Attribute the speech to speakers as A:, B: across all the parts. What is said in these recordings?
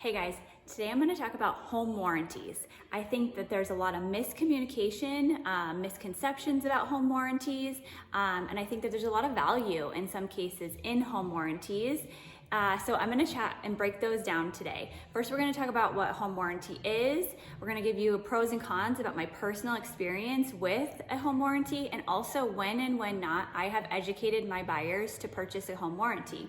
A: Hey guys, today I'm going to talk about home warranties. I think that there's a lot of miscommunication, misconceptions about home warranties, and I think that there's a lot of value in some cases in home warranties. So I'm going to chat and break those down today. First, we're going to talk about what home warranty is. We're going to give you pros and cons about my personal experience with a home warranty, and also when and when not I have educated my buyers to purchase a home warranty.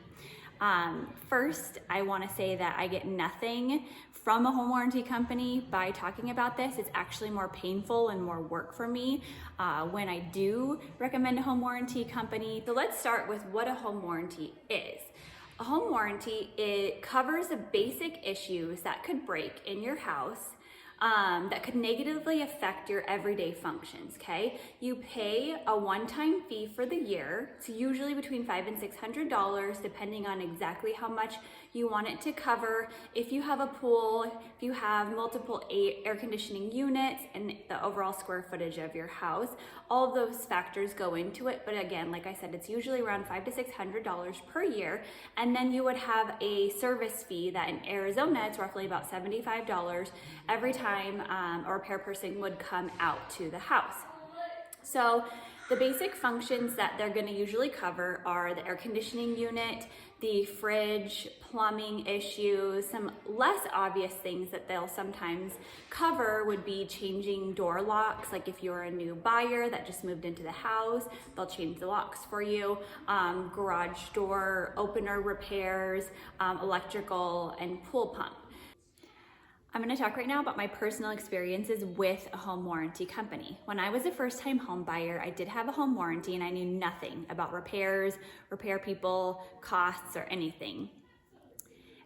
A: First, I want to say that I get nothing from a home warranty company by talking about this. It's actually more painful and more work for me when I do recommend a home warranty company. So let's start with what a home warranty is. A home warranty, it covers the basic issues that could break in your house that could negatively affect your everyday functions, okay? You pay a one-time fee for the year. It's usually between $500 and $600, depending on exactly how much you want it to cover. If you have a pool, if you have multiple air conditioning units, and the overall square footage of your house, all of those factors go into it. But again, like I said, it's usually around $500 to $600 per year. And then you would have a service fee that in Arizona, it's roughly about $75 every time a repair person would come out to the house. So the basic functions that they're going to usually cover are the air conditioning unit, the fridge, plumbing issues. Some less obvious things that they'll sometimes cover would be changing door locks. Like if you're a new buyer that just moved into the house, they'll change the locks for you. Garage door opener repairs, electrical, and pool pump. I'm going to talk right now about my personal experiences with a home warranty company. When I was a first-time home buyer, I did have a home warranty and I knew nothing about repairs, repair people, costs, or anything.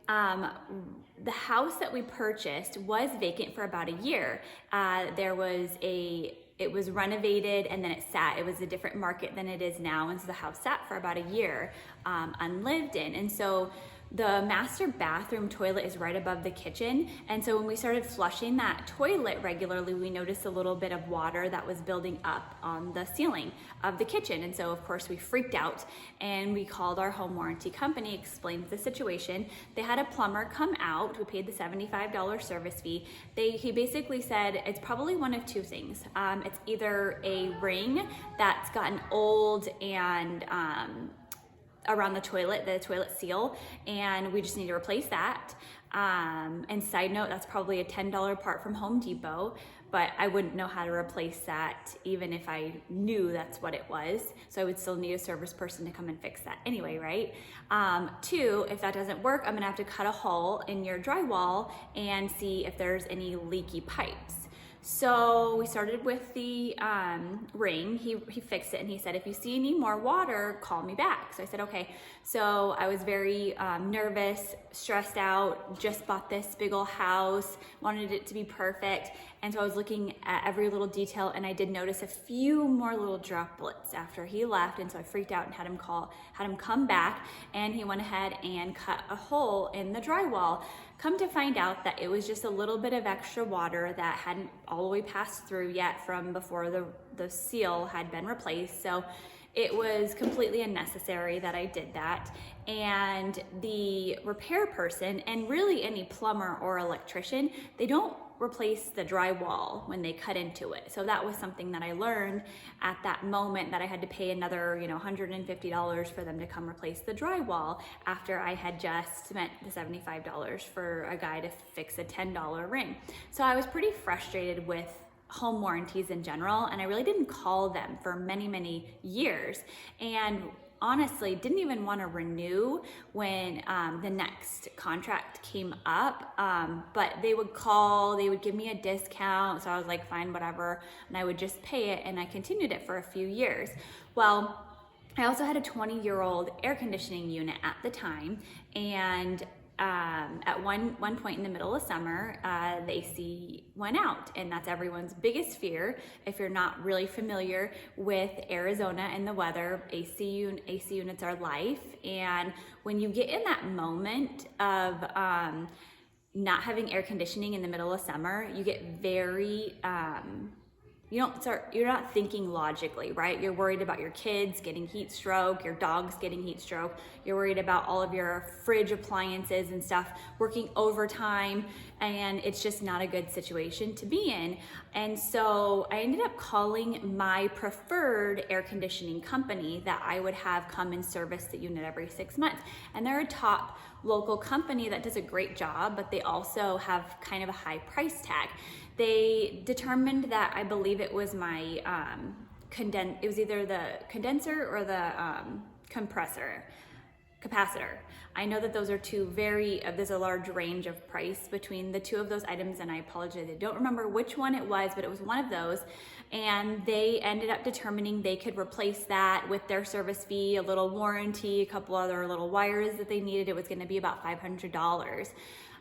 A: The house that we purchased was vacant for about a year. It was renovated and then it sat. It was a different market than it is now, and so the house sat for about a year unlived in. And so the master bathroom toilet is right above the kitchen, and so when we started flushing that toilet regularly, we noticed a little bit of water that was building up on the ceiling of the kitchen. And so of course we freaked out and we called our home warranty company, explained the situation. They had a plumber come out. We paid the $75 service fee. He basically said it's probably one of two things. It's either a ring that's gotten old and around the toilet seal, and we just need to replace that. And side note, that's probably a $10 part from Home Depot, but I wouldn't know how to replace that even if I knew that's what it was. So I would still need a service person to come and fix that anyway, right? Two, if that doesn't work, I'm gonna have to cut a hole in your drywall and see if there's any leaky pipes. So we started with the ring. He fixed it and he said, if you see any more water, call me back. So I said, okay. So I was very nervous, stressed out, just bought this big old house, wanted it to be perfect. And so I was looking at every little detail, and I did notice a few more little droplets after he left. And so I freaked out and had him come back, and he went ahead and cut a hole in the drywall. Come to find out that it was just a little bit of extra water that hadn't all the way passed through yet from before the seal had been replaced. So it was completely unnecessary that I did that. And the repair person, and really any plumber or electrician, they don't replace the drywall when they cut into it. So that was something that I learned at that moment, that I had to pay another, $150 for them to come replace the drywall after I had just spent the $75 for a guy to fix a $10 ring. So I was pretty frustrated with home warranties in general, and I really didn't call them for many, many years. And honestly, didn't even want to renew when the next contract came up, but they would call, they would give me a discount, so I was like, fine, whatever, and I would just pay it, and I continued it for a few years. Well, I also had a 20-year-old air conditioning unit at the time, and at one point in the middle of summer, the AC went out, and that's everyone's biggest fear. If you're not really familiar with Arizona and the weather, AC units are life. And when you get in that moment of not having air conditioning in the middle of summer, you get very you're not thinking logically, right? You're worried about your kids getting heat stroke, your dogs getting heat stroke. You're worried about all of your fridge appliances and stuff working overtime, and it's just not a good situation to be in. And so I ended up calling my preferred air conditioning company that I would have come and service the unit every 6 months. And they're a top local company that does a great job, but they also have kind of a high price tag. They determined that, I believe it was my it was either the condenser or the capacitor. I know that those are two there's a large range of price between the two of those items, and I apologize, I don't remember which one it was, but it was one of those. And they ended up determining they could replace that with their service fee, a little warranty, a couple other little wires that they needed. It was gonna be about $500.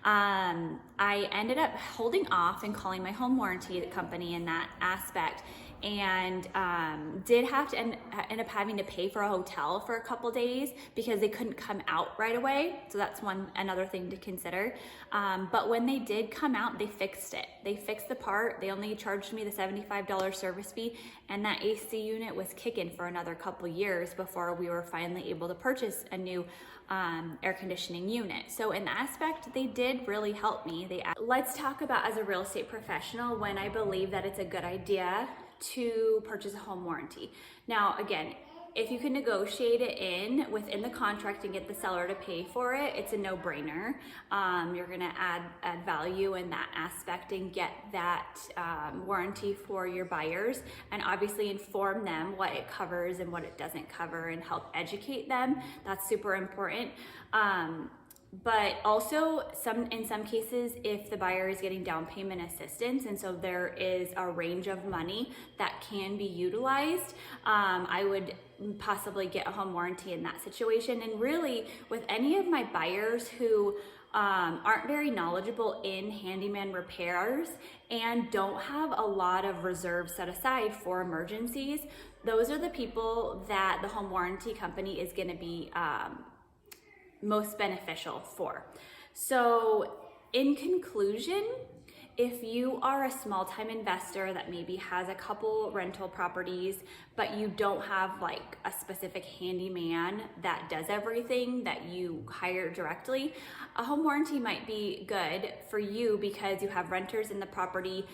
A: I ended up holding off and calling my home warranty company in that aspect, and did have to end up having to pay for a hotel for a couple days because they couldn't come out right away. So that's another thing to consider. But when they did come out, they fixed it. They fixed the part. They only charged me the $75 service fee, and that AC unit was kicking for another couple years before we were finally able to purchase a new air conditioning unit. So in that aspect, they did really help me. Let's talk about, as a real estate professional, when I believe that it's a good idea to purchase a home warranty. Now, again, if you can negotiate it within the contract and get the seller to pay for it, it's a no-brainer. You're gonna add value in that aspect and get that warranty for your buyers, and obviously inform them what it covers and what it doesn't cover, and help educate them. That's super important. But also in some cases, if the buyer is getting down payment assistance, and so there is a range of money that can be utilized, I would possibly get a home warranty in that situation. And really, with any of my buyers who aren't very knowledgeable in handyman repairs and don't have a lot of reserves set aside for emergencies, those are the people that the home warranty company is going to be most beneficial for. So in conclusion, if you are a small-time investor that maybe has a couple rental properties, but you don't have like a specific handyman that does everything that you hire directly, a home warranty might be good for you because you have renters in the property.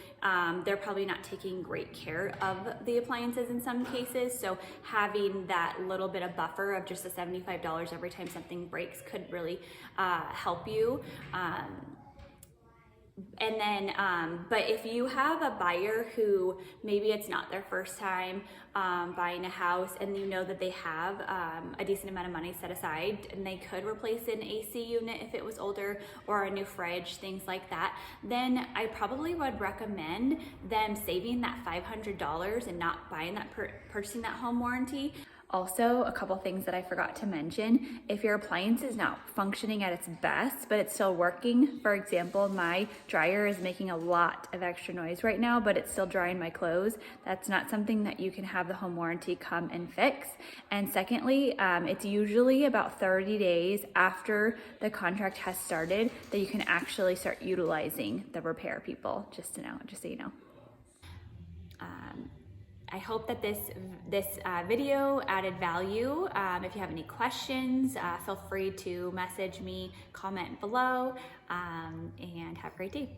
A: They're probably not taking great care of the appliances in some cases, so having that little bit of buffer of just the $75 every time something breaks could really help you. And then, but if you have a buyer who maybe it's not their first time buying a house, and you know that they have a decent amount of money set aside and they could replace an AC unit if it was older, or a new fridge, things like that, then I probably would recommend them saving that $500 and not buying that, purchasing that home warranty. Also, a couple things that I forgot to mention: if your appliance is not functioning at its best, but it's still working, for example, my dryer is making a lot of extra noise right now, but it's still drying my clothes, that's not something that you can have the home warranty come and fix. And secondly, it's usually about 30 days after the contract has started that you can actually start utilizing the repair people, just so you know. I hope that this video added value. If you have any questions, feel free to message me, comment below, and have a great day.